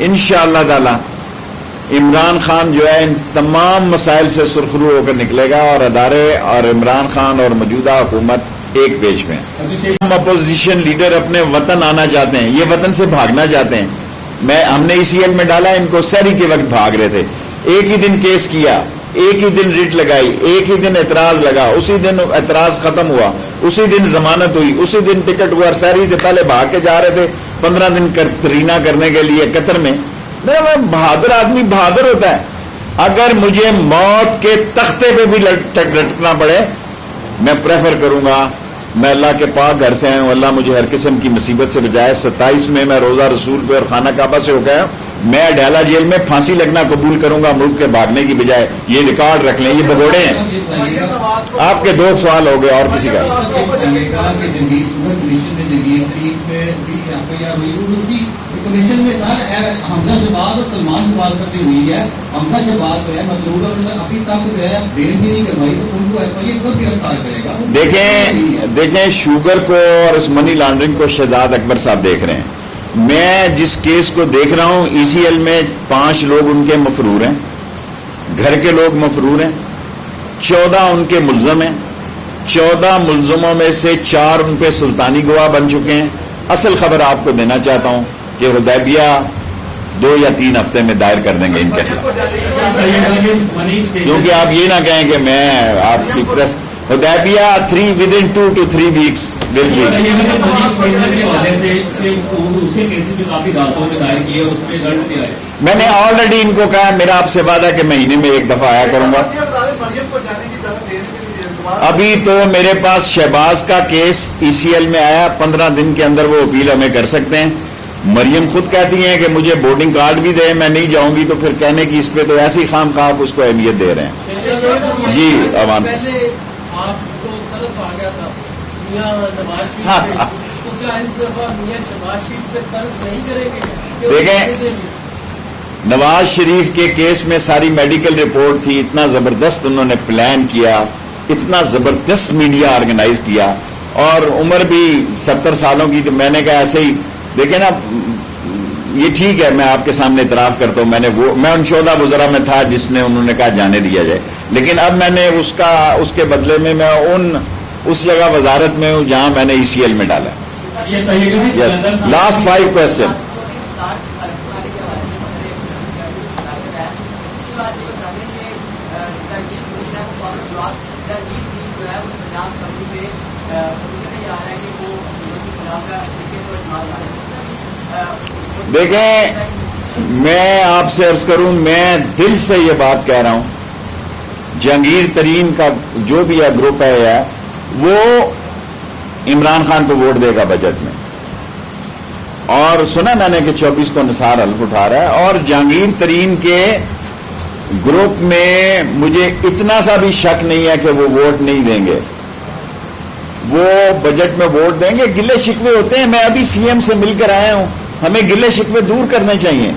انشاءاللہ تعالی عمران خان جو ہے ان تمام مسائل سے سرخرو ہو کر نکلے گا اور ادارے اور عمران خان اور موجودہ حکومت ایک پیج میں ہیں۔ ہم اپوزیشن لیڈر اپنے وطن آنا چاہتے ہیں، یہ وطن سے بھاگنا چاہتے ہیں۔ ہم نے ECL میں ڈالا، ان کو سحری کے وقت بھاگ رہے تھے، ایک ہی دن کیس کیا، ایک ہی دن ریٹ لگائی، ایک ہی دن اعتراض لگا، اسی دن اعتراض ختم ہوا، اسی دن ضمانت ہوئی، اسی دن ٹکٹ ہوا۔ سحری سے پہلے بھاگ کے جا رہے تھے 15 دن ترینا کرنے کے لیے قطر میں۔ بہادر آدمی بہادر ہوتا ہے۔ اگر مجھے موت کے تختے پہ بھی لٹکنا پڑے میں پریفر کروں گا، میں اللہ کے پاک گھر سے آیا ہوں، اللہ مجھے ہر قسم کی مصیبت سے بچائے۔ 27 میں روزہ رسول پہ اور خانہ کعبہ سے ہو گیا، میں اڈیالہ جیل میں پھانسی لگنا قبول کروں گا ملک کے بھاگنے کی بجائے۔ یہ ریکارڈ رکھ لیں، یہ بگوڑے ہیں۔ آپ کے 2 سوال ہو گئے، اور کسی کا؟ کمیشن میں سر حمزہ شہباز اور سلمان شہباز پر بھی ہوئی ہے۔ حمزہ شہباز جو ہے مطلوب اور ابھی تک جو ہے بیل بھی نہیں کروائی، تو ان کو FIA کب گرفتار کرے گا؟ دیکھیں شوگر کو اور اس منی لانڈرنگ کو شہزاد اکبر صاحب دیکھ رہے ہیں۔ میں جس کیس کو دیکھ رہا ہوں ECL میں 5 لوگ ان کے مفرور ہیں، گھر کے لوگ مفرور ہیں، 14 ان کے ملزم ہیں، 14 ملزموں میں سے 4 ان پہ سلطانی گواہ بن چکے ہیں۔ اصل خبر آپ کو دینا چاہتا ہوں کہ حدیبیہ 2 یا 3 ہفتے میں دائر کر دیں گے ان کے خلاف، کیونکہ آپ یہ نہ کہیں کہ میں آپ کی press Hudaybiyyah 3 2 to 3 weeks will be۔ میں نے آلریڈی ان کو کہا، میرا آپ سے وعدہ کہ مہینے میں 1 دفعہ آیا کروں گا۔ ابھی تو میرے پاس شہباز کا کیس ECL میں آیا، 15 دن کے اندر وہ اپیل ہمیں کر سکتے ہیں۔ مریم خود کہتی ہیں کہ مجھے بورڈنگ کارڈ بھی دے، میں نہیں جاؤں گی، تو پھر کہنے کی اس پہ تو ایسی خام خواہ اس کو اہمیت دے رہے ہیں۔ جی عوام سے دیکھیں، نواز شریف کے کیس میں ساری میڈیکل رپورٹ تھی، اتنا زبردست انہوں نے پلان کیا، اتنا زبردست میڈیا آرگنائز کیا، اور عمر بھی 70 سالوں کی، تو میں نے کہا ایسے ہی دیکھیں نا، یہ ٹھیک ہے میں آپ کے سامنے اعتراف کرتا ہوں، میں ان 14 وزراء میں تھا جس نے انہوں نے کہا جانے دیا جائے، لیکن اب میں نے اس کے بدلے میں اس جگہ وزارت میں ہوں جہاں میں نے ECL میں ڈالا۔ یس، لاسٹ 5 کوسچن۔ دیکھیں میں آپ سے عرض کروں، میں دل سے یہ بات کہہ رہا ہوں، جہانگیر ترین کا جو بھی گروپ ہے وہ عمران خان کو ووٹ دے گا بجٹ میں، اور سنا میں نے کہ 24 کو نثار حلف اٹھا رہا ہے، اور جہانگیر ترین کے گروپ میں مجھے اتنا سا بھی شک نہیں ہے کہ وہ ووٹ نہیں دیں گے، وہ بجٹ میں ووٹ دیں گے۔ گلے شکوے ہوتے ہیں، میں ابھی CM سے مل کر آیا ہوں، ہمیں گلے شکوے دور کرنے چاہیے۔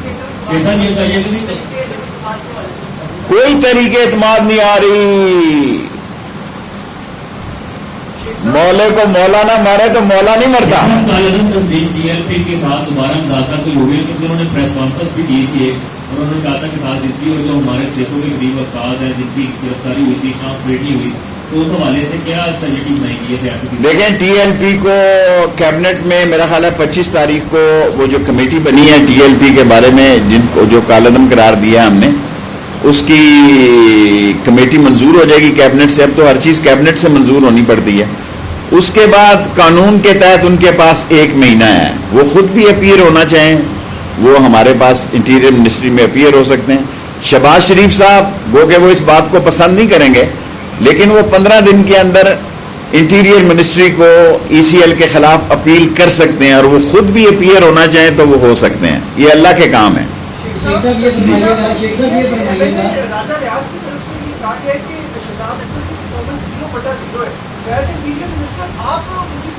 کوئی طریقے اعتماد نہیں آ رہی، مولے کو مولا نہ مارے تو مولا نہیں مرتا۔ TLP کے ساتھ دوبارہ مذاکرات ہوئی ہوگی، کیونکہ انہوں نے پریس کانفرنس بھی دی تھی، اور انہوں نے کہا تھا کہ ساتھ اس کی اور جو ہمارے 600 کے قریب افراد ہیں جن کی گرفتاری ہوئی تھی، شام بیٹی ہوئی، تو اس حوالے سے کیا اسٹریٹجی بنائی گئی ہے سیاسی؟ دیکھیں TLP کو کیبنٹ میں میرا خیال ہے 25 تاریخ کو وہ جو کمیٹی بنی ہے TLP کے بارے میں، جن کو جو کالعدم قرار دیا ہم نے، اس کی کمیٹی منظور ہو جائے گی کیبنٹ سے۔ اب تو ہر چیز کیبنٹ سے منظور ہونی پڑتی ہے۔ اس کے بعد قانون کے تحت ان کے پاس 1 مہینہ ہے، وہ خود بھی اپیئر ہونا چاہیں، وہ ہمارے پاس انٹیریئر منسٹری میں اپیئر ہو سکتے ہیں۔ شہباز شریف صاحب گو کہ وہ اس بات کو پسند نہیں کریں گے، لیکن وہ 15 دن کے اندر انٹیریئر منسٹری کو ECL کے خلاف اپیل کر سکتے ہیں، اور وہ خود بھی اپیئر ہونا چاہیں تو وہ ہو سکتے ہیں۔ یہ اللہ کے کام ہے۔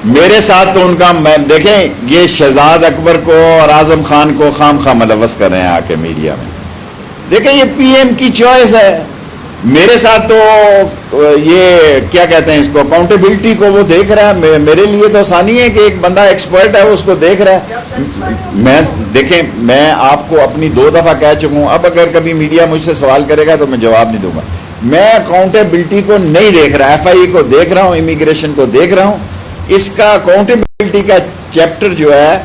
میرے ساتھ تو ان کا دیکھیں، یہ شہزاد اکبر کو اور اعظم خان کو خام خواہ ملوث کر رہے ہیں آ کے میڈیا میں۔ دیکھیں یہ PM کی چوائس ہے، میرے ساتھ تو یہ کیا کہتے ہیں اس کو اکاؤنٹیبلٹی کو وہ دیکھ رہا ہے. میرے لیے تو آسانی ہے کہ ایک بندہ ایکسپرٹ ہے اس کو دیکھ رہا ہے. دیکھیں میں آپ کو اپنی 2 دفعہ کہہ چکا ہوں, اب اگر کبھی میڈیا مجھ سے سوال کرے گا تو میں جواب نہیں دوں گا. میں اکاؤنٹیبلٹی کو نہیں دیکھ رہا, ایف آئی کو دیکھ رہا ہوں, امیگریشن کو دیکھ رہا ہوں. اس کا اکاؤنٹیبلٹی کا چیپٹر جو ہے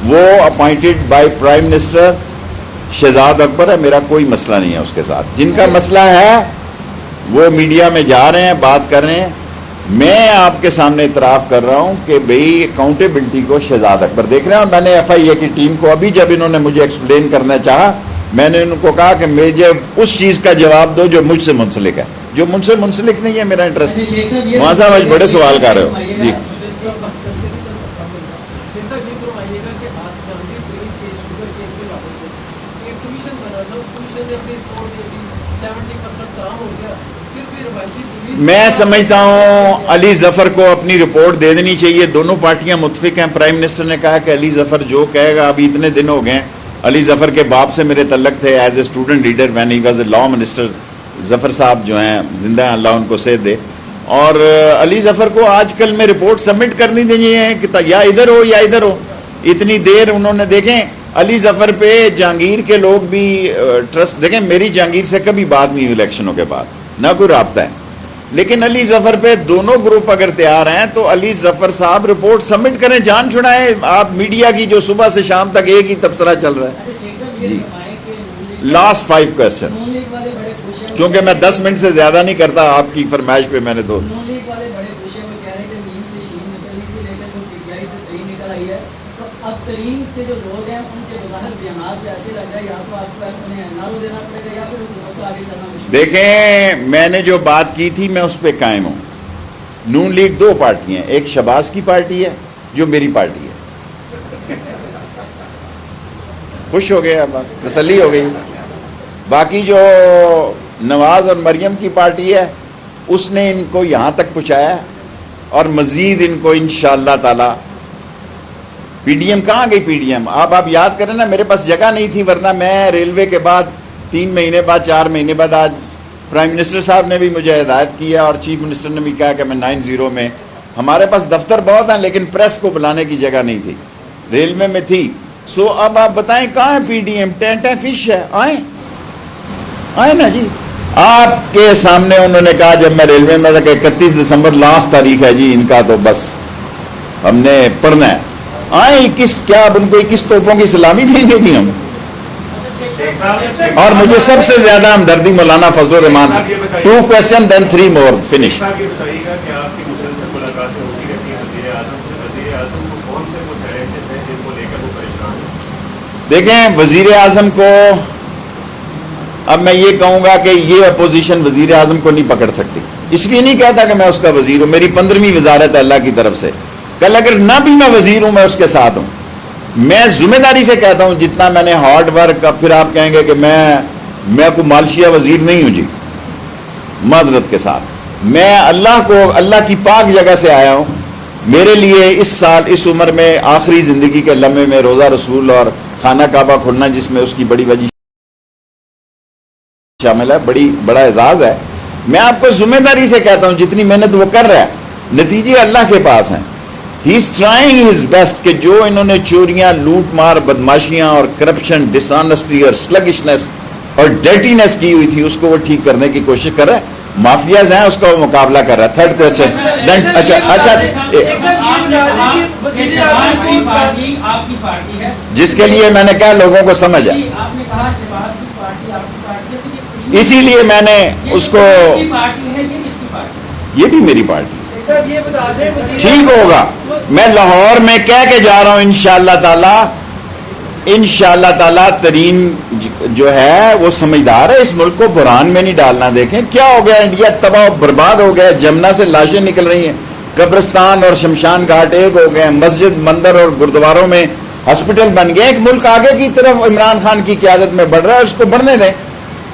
وہ appointed by prime minister Shahzad Akbar ہے. میرا کوئی مسئلہ نہیں ہے اس کے ساتھ. جن کا مسئلہ ہے وہ میڈیا میں جا رہے ہیں, بات کر رہے ہیں. میں آپ کے سامنے اعتراف کر رہا ہوں کہ بھئی اکاؤنٹیبلٹی کو شہزاد اکبر دیکھ رہے ہیں. اور میں نے ایف آئی اے کی ٹیم کو ابھی جب انہوں نے مجھے ایکسپلین کرنا چاہا, میں نے ان کو کہا کہ مجھے اس چیز کا جواب دو جو مجھ سے منسلک ہے. جو مجھ سے منسلک نہیں ہے میرا انٹرسٹ. وہاں صاحب آج بڑے سوال کر رہے ہو جی. میں سمجھتا ہوں علی ظفر کو اپنی رپورٹ دے دینی چاہیے. دونوں پارٹیاں متفق ہیں. پرائم منسٹر نے کہا کہ علی ظفر جو کہے گا, ابھی اتنے دن ہو گئے. علی ظفر کے باپ سے میرے تعلق تھے as a student leader when he was a law minister. Zafar sahab جو ہیں زندہ ہیں, اللہ ان کو صحت دے. اور علی ظفر کو آج کل میں رپورٹ سبمٹ کرنی دینی ہے کہ یا ادھر ہو یا ادھر ہو. اتنی دیر انہوں نے, دیکھیں علی ظفر پہ جہانگیر کے لوگ بھی ٹرسٹ, دیکھیں میری جہانگیر سے کبھی بات نہیں ہوئی الیکشنوں کے بعد, نہ کوئی رابطہ ہے. لیکن علی ظفر پہ دونوں گروپ اگر تیار ہیں تو علی ظفر صاحب رپورٹ سبمٹ کریں, جان چھڑائیں. آپ میڈیا کی جو صبح سے شام تک ایک ہی تبصرہ چل رہا ہے جی. لاسٹ 5 کوسچن, کیونکہ میں 10 منٹ سے زیادہ نہیں کرتا آپ کی فرمائش پہ. میں نے دو دیکھیں, میں نے جو بات کی تھی میں اس پہ قائم ہوں. نون لیگ 2 پارٹیاں ہیں, ایک شہباز کی پارٹی ہے جو میری پارٹی ہے. خوش ہو گئے, اب تسلی ہو گئی. باقی جو نواز اور مریم کی پارٹی ہے اس نے ان کو یہاں تک پہنچایا, اور مزید ان کو انشاءاللہ تعالی. پی ڈی ایم کہاں گئی؟ پی ڈی ایم آپ یاد کریں نا, میرے پاس جگہ نہیں تھی, ورنہ میں ریلوے کے بعد 3 مہینے بعد 4 مہینے بعد, آج پرائم منسٹر صاحب نے بھی مجھے ہدایت کیا اور چیف منسٹر نے بھی کہا کہ میں 90 میں, ہمارے پاس دفتر بہت ہیں لیکن پریس کو بلانے کی جگہ نہیں تھی, ریلوے میں تھی. سو اب آپ بتائیں کہاں ہے پی ڈی ایم؟ ٹینٹ ہے, فش ہے, آئیں نا جی. آپ کے سامنے انہوں نے کہا جب میں ریلوے میں تھا کہ 31 دسمبر لاسٹ تاریخ ہے جی ان کا, تو بس ہم نے پڑھنا ہے. آئیں, کیا اب ان کو 21 توپوں کی سلامی دیں گے جی ہم؟ اور مجھے سب سے زیادہ ہمدردی مولانا فضل الرحمان سے. 2 کوسچن then 3 more finish. دیکھیں وزیر اعظم کو, اب میں یہ کہوں گا کہ یہ اپوزیشن وزیر اعظم کو نہیں پکڑ سکتی. اس لیے نہیں کہتا کہ میں اس کا وزیر ہوں, میری 15ویں وزارت ہے اللہ کی طرف سے. کل اگر نہ بھی میں وزیر ہوں میں اس کے ساتھ ہوں. میں ذمہ داری سے کہتا ہوں جتنا میں نے ہارڈ ورک, اب پھر آپ کہیں گے کہ میں کوئی مالشیا وزیر نہیں ہوں جی, معذرت کے ساتھ. میں اللہ کی پاک جگہ سے آیا ہوں. میرے لیے اس سال اس عمر میں آخری زندگی کے لمحے میں روزہ رسول اور خانہ کعبہ کھلنا, جس میں اس کی بڑی وجہ شامل ہے, بڑا اعزاز ہے. میں آپ کو ذمہ داری سے کہتا ہوں جتنی محنت وہ کر رہا ہے نتیجے اللہ کے پاس ہیں. ہی از ٹرائنگ ہز بیسٹ کہ جو انہوں نے چوریاں, لوٹ مار, بدماشیاں اور کرپشن, ڈس آنیسٹی اور سلگشنس اور ڈرٹینس کی ہوئی تھی اس کو وہ ٹھیک کرنے کی کوشش کر رہا ہے. مافیاز ہیں اس کا وہ مقابلہ کر رہا ہے. 3rd question. جس کے لیے میں نے کہا لوگوں کو سمجھ ہے, اسی لیے میں نے اس کو, یہ بھی میری پارٹی ٹھیک ہوگا. میں لاہور میں کہہ کے جا رہا ہوں انشاءاللہ تعالی ترین جو ہے وہ سمجھدار ہے, اس ملک کو بحران میں نہیں ڈالنا. دیکھیں کیا ہو گیا, انڈیا تباہ برباد ہو گیا, جمنا سے لاشیں نکل رہی ہیں, قبرستان اور شمشان گھاٹ ایک ہو گئے, مسجد مندر اور گردواروں میں ہاسپٹل بن گئے. ایک ملک آگے کی طرف عمران خان کی قیادت میں بڑھ رہا ہے, اس کو بڑھنے دیں.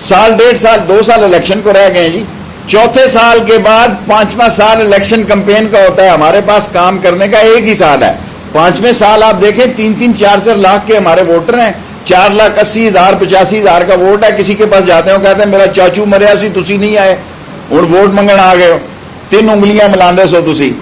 1.5 سال 2 سال الیکشن کو رہ گئے جی. 4تھے سال کے بعد 5واں سال الیکشن کمپین کا ہوتا ہے. ہمارے پاس کام کرنے کا 1 ہی سال ہے. 5ویں سال آپ دیکھیں 3-3 4-4 لاکھ کے ہمارے ووٹر ہیں. 4,80,000 85,000 کا ووٹ ہے, کسی کے پاس جاتے ہو کہتے ہیں میرا چاچو مریا سی تسی نہیں آئے اور ووٹ منگن آ گئے ہو, 3 انگلیاں ملاندے سو تسی.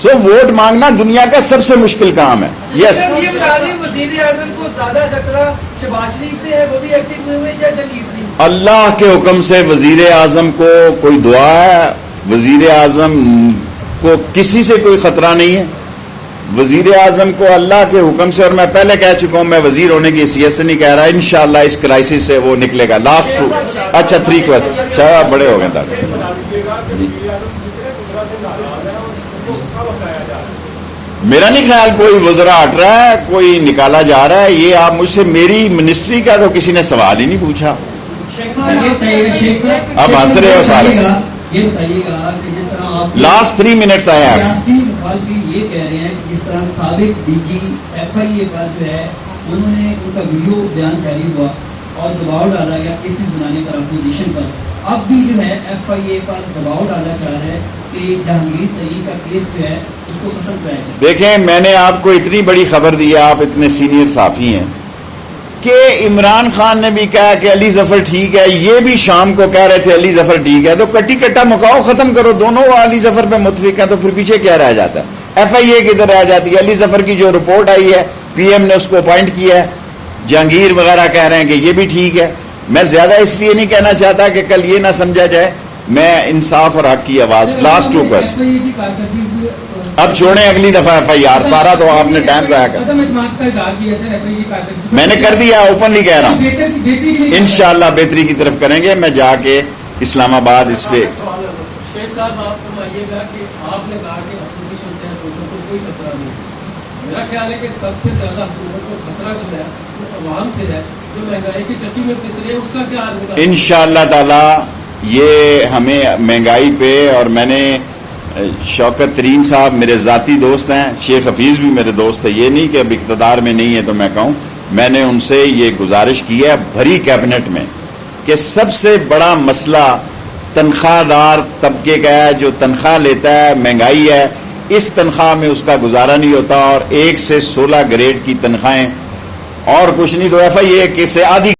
سو ووٹ مانگنا دنیا کا سب سے مشکل کام ہے. یس یہ بتا دیں وزیر اعظم کو زیادہ خطرہ شہباز شریف سے ہے, وہ بھی ایکٹیو ہوئے ہوئے یا جہانگیر شریف؟ اللہ کے حکم سے وزیر اعظم کو کوئی دعا ہے, وزیر اعظم کو کسی سے کوئی خطرہ نہیں ہے. وزیر اعظم کو اللہ کے حکم سے, اور میں پہلے کہہ چکا ہوں میں وزیر ہونے کی حیثیت سے نہیں کہہ رہا, انشاءاللہ اس کرائسس سے وہ نکلے گا. لاسٹ 2 اچھا 3 کوسچن, اچھا بڑے ہو گئے تک. میرا نہیں خیال کوئی وزراء ہٹ رہا ہے, کوئی نکالا جا رہا ہے. یہ آپ مجھ سے میری منسٹری کا تو کسی نے سوال ہی نہیں پوچھا. اب ہنس رہے ہو سارے. یہ بتائیے گا کہ جس طرح آپ لاسٹ 3 منٹس آئے آپ. سیاسی مخالفین یہ کہہ رہے ہیں کہ جس طرح سابق ڈی جی FIA کا جو ہے انہوں نے ان کا ویڈیو بیان جاری ہوا اور دباؤ ڈالا گیا کیسز بنانے پر اپوزیشن پر, اب بھی جو ہے FIA پر دباؤ ڈالا جا رہا ہے کہ جہانگیر ترین کا کیس جو ہے اس کو ختم کرایا جائے. دیکھیں میں نے آپ کو اتنی بڑی خبر دی, آپ اتنے سینئر صحافی ہیں, کہ عمران خان نے بھی کہا کہ علی ظفر ٹھیک ہے, یہ بھی شام کو کہہ رہے تھے علی ظفر ٹھیک ہے, تو کٹی کٹا مکاؤ ختم کرو, دونوں علی ظفر پہ متفق ہیں, تو پھر پیچھے کیا رہ جاتا ہے؟ FIA کدھر رہ جاتی ہے؟ علی ظفر کی جو رپورٹ آئی ہے PM نے اس کو اپوائنٹ کیا ہے, جہانگیر وغیرہ کہہ رہے ہیں کہ یہ بھی ٹھیک ہے. میں زیادہ اس لیے نہیں کہنا چاہتا کہ کل یہ نہ سمجھا جائے, میں انصاف اور حق کی آواز. لاسٹ 2 کوسچن اب چھوڑیں, اگلی دفعہ FIR سارا تو آپ نے ٹائم ضائع کر. میں نے کر دیا, اوپنلی کہہ رہا ہوں, انشاءاللہ بہتری کی طرف کریں گے. میں جا کے اسلام آباد اس پہ شیخ صاحب آپ فرمائیے گا کہ آپ نے کہا کہ اپوزیشن سے حکومت کو کوئی خطرہ نہیں. میرا خیال ہے کہ سب سے زیادہ حکومت کو خطرہ جو ہے وہ عوام سے ہے, جو مہنگائی کی چکی میں پھنس رہی ہے, اس کا کیا حال ہوگا؟ انشاءاللہ تعالی یہ ہمیں مہنگائی پہ, اور میں نے شوکت ترین صاحب میرے ذاتی دوست ہیں, شیخ حفیظ بھی میرے دوست ہے, یہ نہیں کہ اب اقتدار میں نہیں ہے تو میں کہوں, میں نے ان سے یہ گزارش کی ہے بھری کیبنٹ میں کہ سب سے بڑا مسئلہ تنخواہ دار طبقے کا ہے, جو تنخواہ لیتا ہے, مہنگائی ہے, اس تنخواہ میں اس کا گزارا نہیں ہوتا, اور 1 سے 16 گریڈ کی تنخواہیں اور کچھ نہیں, تو FIA سے آدھی